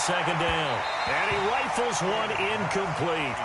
second down. And he rifles one incomplete.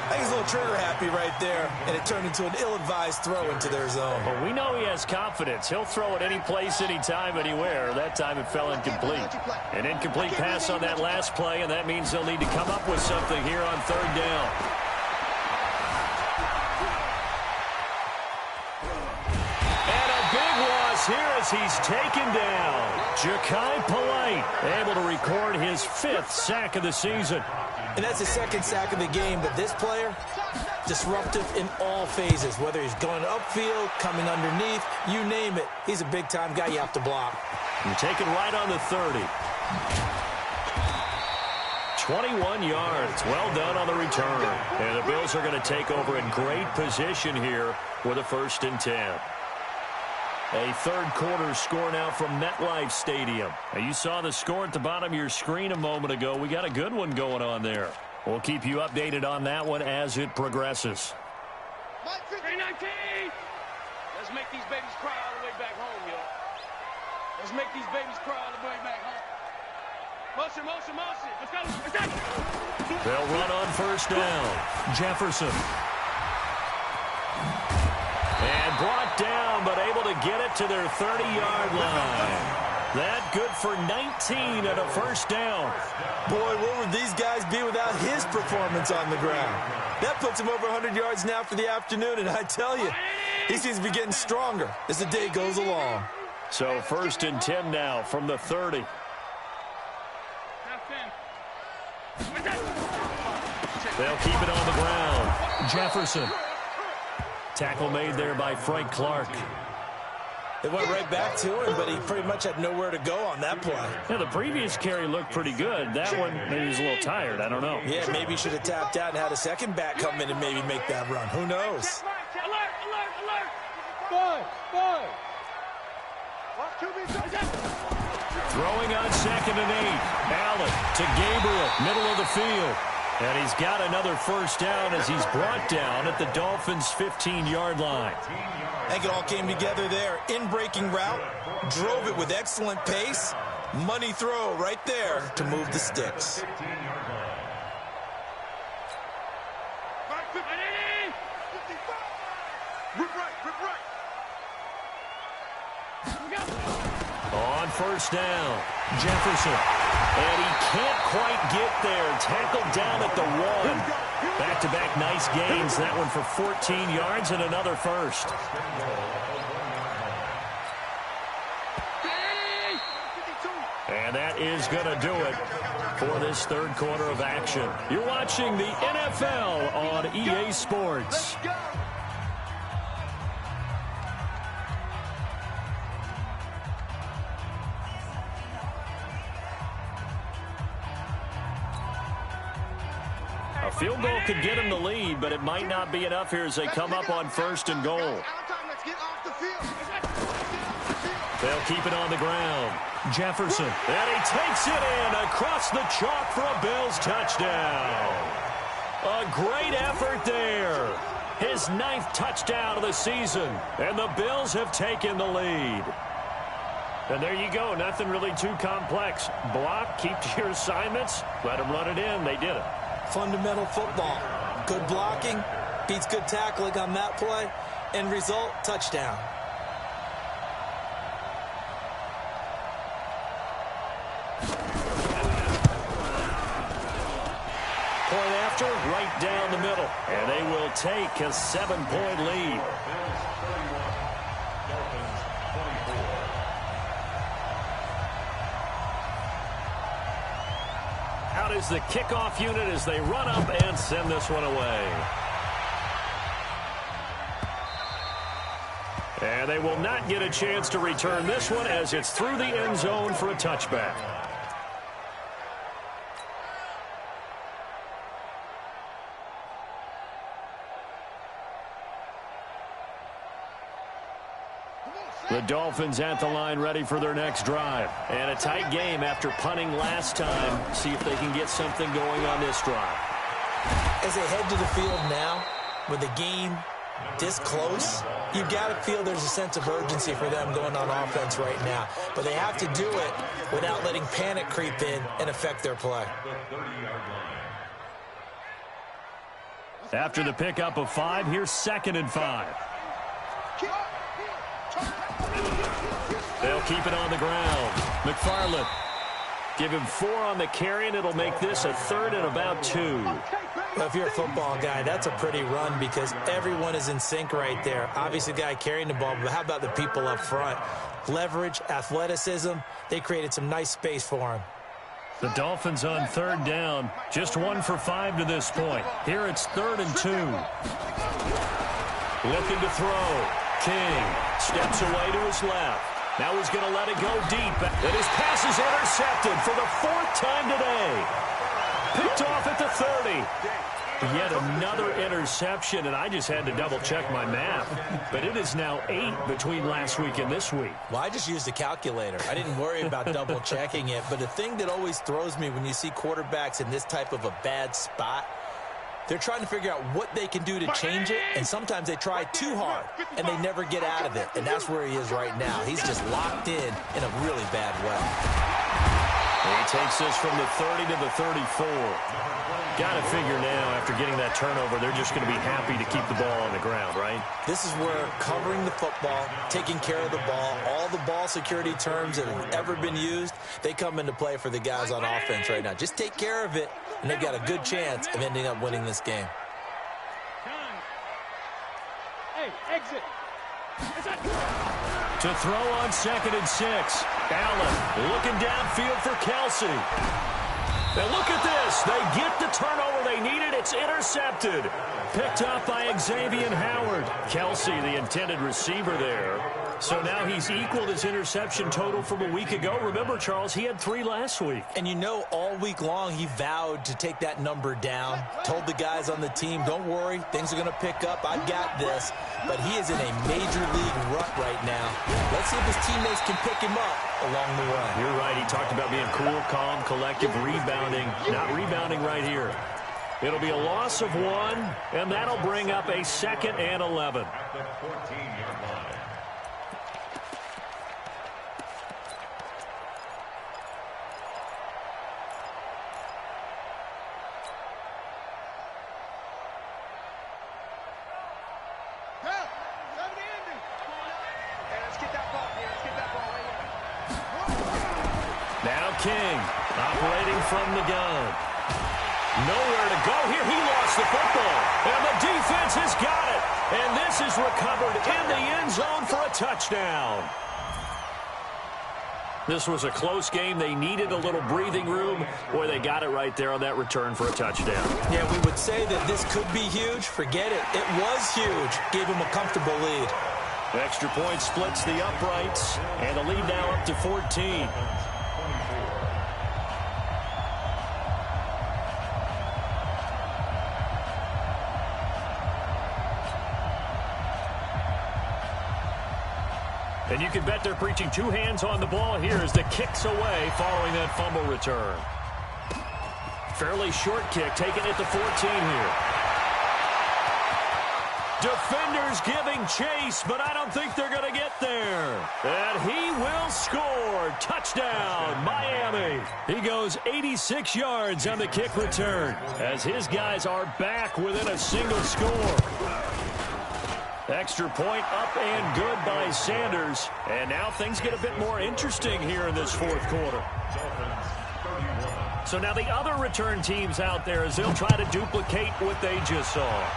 I think he's a little trigger happy right there, and it turned into an ill-advised throw into their zone. But we know he has confidence. He'll throw it any place, anytime, anywhere. That time it fell incomplete. An incomplete pass on that last play, and that means they'll need to come up with something here on third down. And a big loss here as he's taken down. Ja'Kai Polite able to record his 5th sack of the season. And that's his 2nd sack of the game, but this player, disruptive in all phases, whether he's going upfield, coming underneath, you name it. He's a big-time guy you have to block. And taken right on the 30. 21 yards. Well done on the return. And the Bills are going to take over in great position here with a 1st and 10. A third-quarter score now from MetLife Stadium. Now, you saw the score at the bottom of your screen a moment ago. We got a good one going on there. We'll keep you updated on that one as it progresses. 319! Let's make these babies cry all the way back home, yo. Let's make these babies cry all the way back home. Motion, motion, motion. Let's go. Let's go. They'll run on 1st down. Jefferson. And brought down, but able to get it to their 30-yard line. That good for 19 and a 1st down. Boy, what would these guys be without his performance on the ground? That puts him over 100 yards now for the afternoon, and I tell you, he seems to be getting stronger as the day goes along. So 1st and 10 now from the 30. They'll keep it on the ground. Jefferson. Tackle made there by Frank Clark. They went right back to him, but he pretty much had nowhere to go on that play. Yeah, the previous carry looked pretty good. That one, maybe he's a little tired. I don't know. Yeah, maybe he should have tapped out and had a second back come in and maybe make that run. Who knows? Alert, alert, alert. Boy, boy. Throwing on 2nd and 8. Allen to Gabriel, middle of the field. And he's got another 1st down as he's brought down at the Dolphins' 15-yard line. I think it all came together there. In-breaking route, drove it with excellent pace. Money throw right there to move the sticks. On 1st down, Jefferson. And he can't quite get there. Tackled down at the 1. Back-to-back nice gains. That one for 14 yards and another 1st. And that is going to do it for this 3rd quarter of action. You're watching the NFL on EA Sports. A field goal could get him the lead, but it might not be enough here as they come up on 1st and goal. They'll keep it on the ground. Jefferson. And he takes it in across the chalk for a Bills touchdown. A great effort there. His 9th touchdown of the season. And the Bills have taken the lead. And there you go. Nothing really too complex. Block, keep to your assignments, let them run it in. They did it. Fundamental football. Good blocking, beats good tackling on that play. End result, touchdown. Point after, right down the middle. And they will take a 7-point lead. Out is the kickoff unit as they run up and send this one away. And they will not get a chance to return this one as it's through the end zone for a touchback. The Dolphins at the line ready for their next drive. And a tight game after punting last time. See if they can get something going on this drive. As they head to the field now, with the game this close, you've got to feel there's a sense of urgency for them going on offense right now. But they have to do it without letting panic creep in and affect their play. After the pickup of 5, here's 2nd and 5. They'll keep it on the ground. McFarland. Give him 4 on the carry, and it'll make this a 3rd and about 2. Well, if you're a football guy, that's a pretty run because everyone is in sync right there. Obviously, the guy carrying the ball, but how about the people up front? Leverage, athleticism, they created some nice space for him. The Dolphins on 3rd down. Just 1 for 5 to this point. Here it's 3rd and 2. Looking to throw. King steps away to his left. Now he's going to let it go deep. And his pass is intercepted for the 4th time today. Picked off at the 30. Yet another interception, and I just had to double-check my math. But it is now 8 between last week and this week. Well, I just used a calculator. I didn't worry about double-checking it. But the thing that always throws me when you see quarterbacks in this type of a bad spot, they're trying to figure out what they can do to change it, and sometimes they try too hard, and they never get out of it. And that's where he is right now. He's just locked in a really bad way. He takes this from the 30 to the 34. Got to figure now, after getting that turnover, they're just going to be happy to keep the ball on the ground, right? This is where covering the football, taking care of the ball, all the ball security terms that have ever been used, they come into play for the guys on offense right now. Just take care of it, and they've got a good chance of ending up winning this game. Hey, exit. To throw on 2nd and 6. Allen looking downfield for Kelsey. Now look at this. They get the turnover they needed. It's intercepted. Picked up by Xavier Howard. Kelsey, the intended receiver there. So now he's equaled his interception total from a week ago. Remember, Charles, he had 3 last week. And you know, all week long, he vowed to take that number down. Told the guys on the team, don't worry, things are going to pick up. I've got this. But he is in a major league rut right now. Let's see if his teammates can pick him up along the way. You're right. He talked about being cool, calm, collective, rebounding. Not rebounding right here. It'll be a loss of 1, and that'll bring up a 2nd and 11. Now King operating from the gun. Nowhere to go here. He lost the football. And the defense has got it. And this is recovered in the end zone for a touchdown. This was a close game. They needed a little breathing room. Boy, they got it right there on that return for a touchdown. Yeah, we would say that this could be huge. Forget it. It was huge. Gave him a comfortable lead. Extra point splits the uprights. And the lead now up to 14. And you can bet they're preaching 2 hands on the ball here as the kick's away following that fumble return. Fairly short kick, taken at the 14 here. Defenders giving chase, but I don't think they're going to get there. And he will score. Touchdown, Miami. He goes 86 yards on the kick return as his guys are back within a single score. Extra point up and good by Sanders. And now things get a bit more interesting here in this 4th quarter. So now the other return teams out there as they'll try to duplicate what they just saw.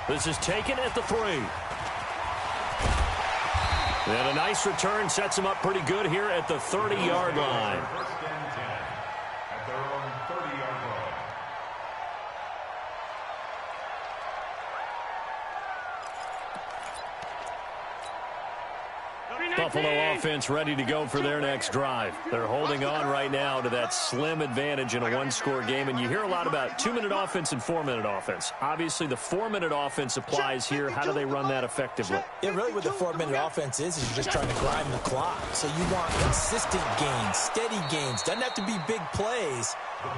This is taken at the 3. And a nice return sets them up pretty good here at the 30-yard line. Buffalo offense ready to go for their next drive. They're holding on right now to that slim advantage in a 1-score game. And you hear a lot about 2-minute offense and 4-minute offense. Obviously, the 4-minute offense applies here. How do they run that effectively? Yeah, really what the 4-minute offense is you're just trying to grind the clock. So you want consistent gains, steady gains. Doesn't have to be big plays,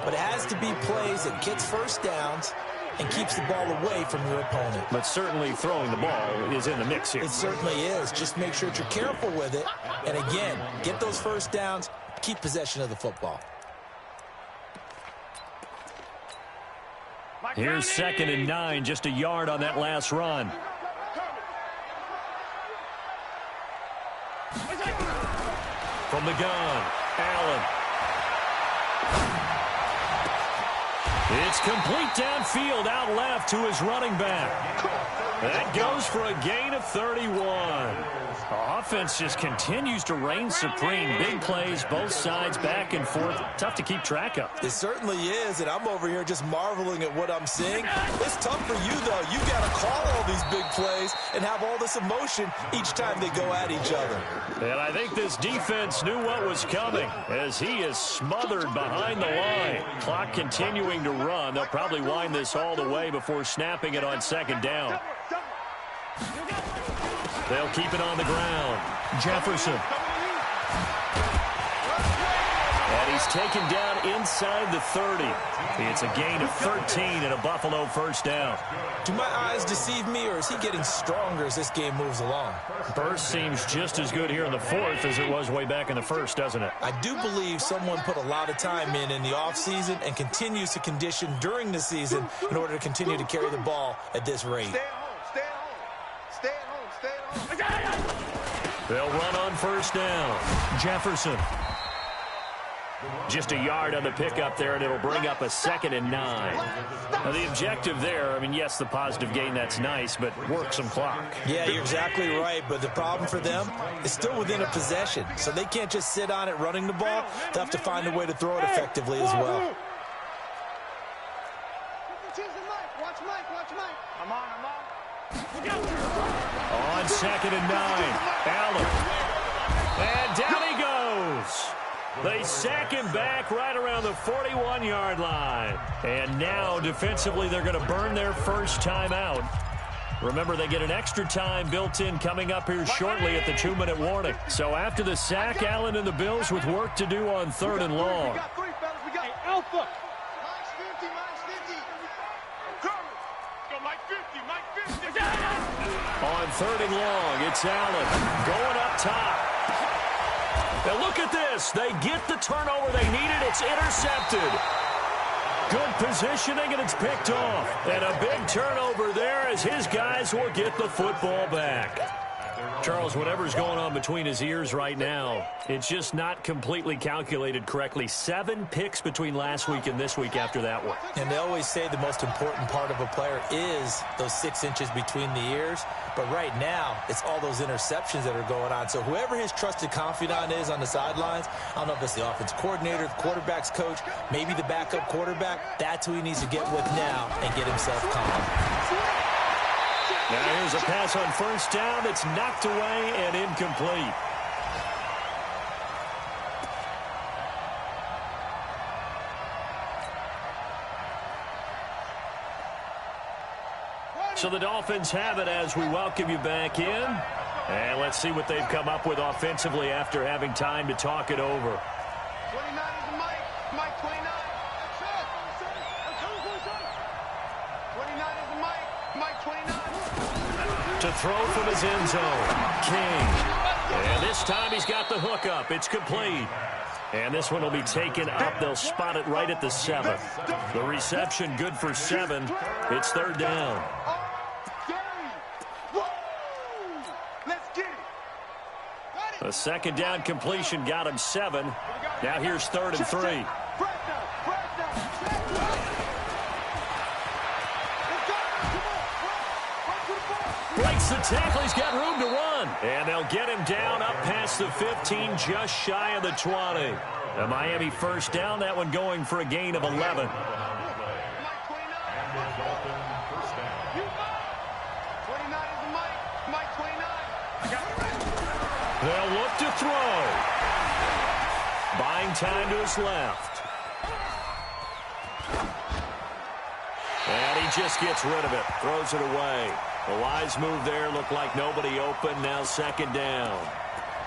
but it has to be plays that gets first downs and keeps the ball away from your opponent. But certainly throwing the ball is in the mix here. It certainly is. Just make sure that you're careful with it. And again, get those first downs, keep possession of the football. Here's 2nd and 9, just a yard on that last run. From the gun, Allen. It's complete downfield, out left to his running back. That goes for a gain of 31. Offense just continues to reign supreme. Big plays, both sides, back and forth. Tough to keep track of. It certainly is, and I'm over here just marveling at what I'm seeing. It's tough for you, though. You got to call all these big plays and have all this emotion each time they go at each other. And I think this defense knew what was coming as he is smothered behind the line. Clock continuing to run. They'll probably wind this all the way before snapping it on 2nd down. They'll keep it on the ground. Jefferson. And he's taken down inside the 30. It's a gain of 13 and a Buffalo first down. Do my eyes deceive me, or is he getting stronger as this game moves along? Burst seems just as good here in the 4th as it was way back in the 1st, doesn't it? I do believe someone put a lot of time in the offseason and continues to condition during the season in order to continue to carry the ball at this rate. They'll run on first down. Jefferson. Just a yard on the pickup there, and it'll bring up a 2nd and 9. Now, the objective there, I mean, yes, the positive gain, that's nice, but work some clock. Yeah, you're exactly right, but the problem for them is still within a possession, so they can't just sit on it running the ball. They'll have to find a way to throw it effectively as well. On 2nd and 9, Allen. And down he goes. They sack him back right around the 41-yard line. And now, defensively, they're going to burn their first time out. Remember, they get an extra time built in coming up here shortly at the 2-minute warning. So after the sack, Allen and the Bills with work to do on 3rd and long. We got 3, fellas. We got Alpha. On 3rd and long, it's Allen going up top. Now look at this. They get the turnover they needed. It's intercepted. Good positioning, and it's picked off. And a big turnover there as his guys will get the football back. Charles, whatever's going on between his ears right now, it's just not completely calculated correctly. 7 picks between last week and this week after that one. And they always say the most important part of a player is those 6 inches between the ears. But right now, it's all those interceptions that are going on. So whoever his trusted confidant is on the sidelines, I don't know if it's the offense coordinator, the quarterback's coach, maybe the backup quarterback, that's who he needs to get with now and get himself calm. Now here's a pass on first down that's knocked away and incomplete. So the Dolphins have it as we welcome you back in. And let's see what they've come up with offensively after having time to talk it over. 29 is the Mike. Mike 29. 29 is the Mike. Mike 29. To throw from his end zone, King. And this time he's got the hook up. It's complete. And this one will be taken up. They'll spot it right at the 7. The reception good for 7. It's 3rd down. A 2nd down completion got him 7. Now here's 3rd and 3. Breaks the tackle. He's got room to run. And they'll get him down up past the 15, just shy of the 20. The Miami first down, that one going for a gain of 11. They'll look to throw. Buying time to his left. And he just gets rid of it. Throws it away. A wise move there. Looked like nobody open. Now 2nd down.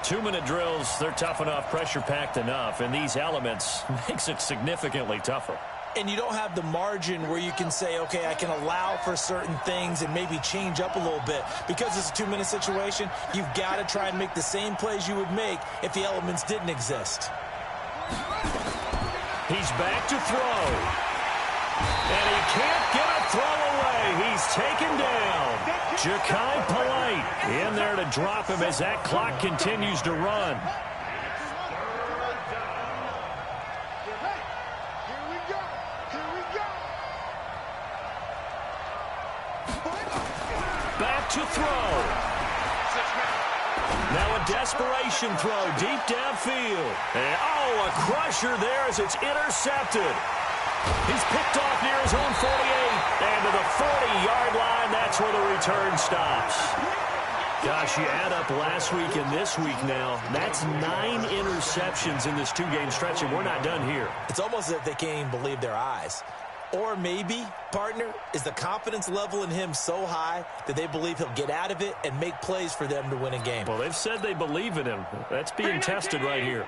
2-minute drills, they're tough enough, pressure-packed enough. And these elements makes it significantly tougher. and you don't have the margin where you can say, okay, I can allow for certain things and maybe change up a little bit. Because it's a 2-minute situation, you've got to try and make the same plays you would make if the elements didn't exist. He's back to throw. And he can't get a throw away. He's taken down. Ja'Kai Polite in there to drop him as that clock continues to run. Back to throw. Now a desperation throw deep downfield. And, oh, a crusher there as it's intercepted. He's picked off near his own 48. And to the 40-yard line, that's where the return stops. Gosh, you add up last week and this week now, that's 9 interceptions in this 2-game stretch, and we're not done here. It's almost as if they can't even believe their eyes. Or maybe, partner, is the confidence level in him so high that they believe he'll get out of it and make plays for them to win a game. Well, they've said they believe in him. That's being tested right here.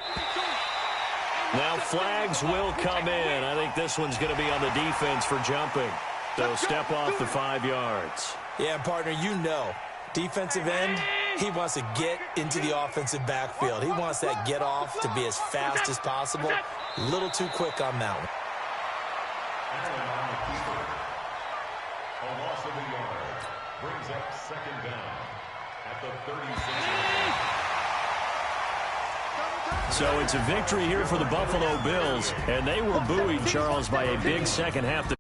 Now flags will come in. I think this one's going to be on the defense for jumping. So step off the 5 yards. Yeah, partner, you know, defensive end, he wants to get into the offensive backfield. He wants that get off to be as fast as possible. A little too quick on that one. A loss of a yard brings up second down at the 36. So it's a victory here for the Buffalo Bills, and they were buoyed, Charles, by a big second half.